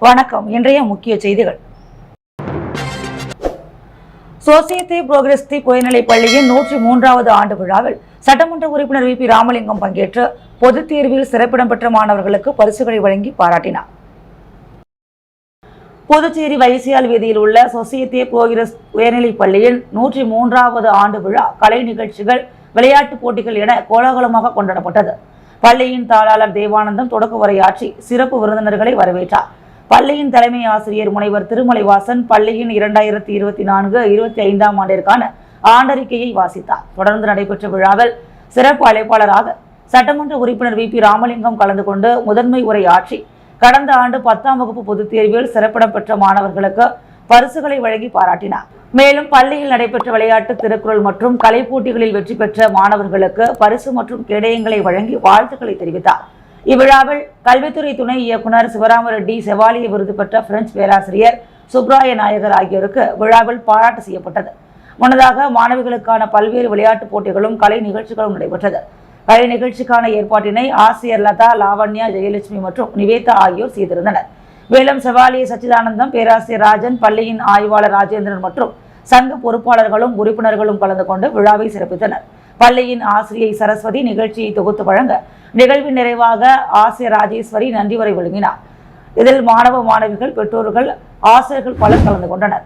வணக்கம். இன்றைய முக்கிய செய்திகள். சோசியத்தி புரோகிரஸ்தி உயர்நிலைப் பள்ளியின் 103வது ஆண்டு விழாவில் சட்டமன்ற உறுப்பினர் வி.பி. ராமலிங்கம் பங்கேற்று பொதுத் தேர்வில் சிறப்பிடம் பெற்ற மாணவர்களுக்கு பரிசுகளை வழங்கி பாராட்டினார். புதுச்சேரி வைசியால் வீதியில் உள்ள சோசியத்தி புரோகிரஸ்தி உயர்நிலைப் பள்ளியின் 103வது ஆண்டு விழா கலை நிகழ்ச்சிகள், விளையாட்டுப் போட்டிகள் என கோலாகலமாக கொண்டாடப்பட்டது. பள்ளியின் தாளாளர் தேவானந்தம் தொடக்க உரையாற்றி சிறப்பு விருந்தினர்களை வரவேற்றார். பள்ளியின் தலைமை ஆசிரியர் முனைவர் திருமலைவாசன் பள்ளியின் 2024-25 ஆண்டிற்கான ஆண்டறிக்கையை வாசித்தார். தொடர்ந்து நடைபெற்ற விழாவில் சிறப்பு அழைப்பாளராக சட்டமன்ற உறுப்பினர் வி.பி. ராமலிங்கம் கலந்து கொண்டு முதன்மை உரையாற்றி கடந்த ஆண்டு 10ஆம் வகுப்பு பொதுத் தேர்வில் சிறப்பிடம் பெற்ற மாணவர்களுக்கு பரிசுகளை வழங்கி பாராட்டினார். மேலும் பள்ளியில் நடைபெற்ற விளையாட்டு, திருக்குறள் மற்றும் கலை போட்டிகளில் வெற்றி பெற்ற மாணவர்களுக்கு பரிசு மற்றும் கேடயங்களை வழங்கி வாழ்த்துக்களை தெரிவித்தார். இவ்விழாவில் கல்வித்துறை துணை இயக்குநர் சிவராம ரெட்டி, செவாலிய விருது பெற்ற பிரெஞ்சு பேராசிரியர் சுப்ராய நாயகர் ஆகியோருக்கு விழாவில் பாராட்டு செய்யப்பட்டது. முன்னதாக மாணவிகளுக்கான பல்வேறு விளையாட்டுப் போட்டிகளும் கலை நிகழ்ச்சிகளும் நடைபெற்றது. கலை நிகழ்ச்சிக்கான ஏற்பாட்டினை ஆசிரியர் லதா, லாவண்யா, ஜெயலட்சுமி மற்றும் நிவேதா ஆகியோர் செய்திருந்தனர். மேலும் செவாலிய சச்சிதானந்தம், பேராசிரியர் ராஜன், பள்ளியின் ஆய்வாளர் ராஜேந்திரன் மற்றும் சங்க பொறுப்பாளர்களும் உறுப்பினர்களும் கலந்து கொண்டு விழாவை சிறப்பித்தனர். பள்ளியின் ஆசிரியை சரஸ்வதி நிகழ்ச்சியை தொகுத்து வழங்க, நிகழ்வின் நிறைவாக ஆசிரியர் ராஜேஸ்வரி நன்றி உரை வழங்கினார். இதில் மாணவ மாணவிகள், பெற்றோர்கள், ஆசிரியர்கள் பலர் கலந்து கொண்டனர்.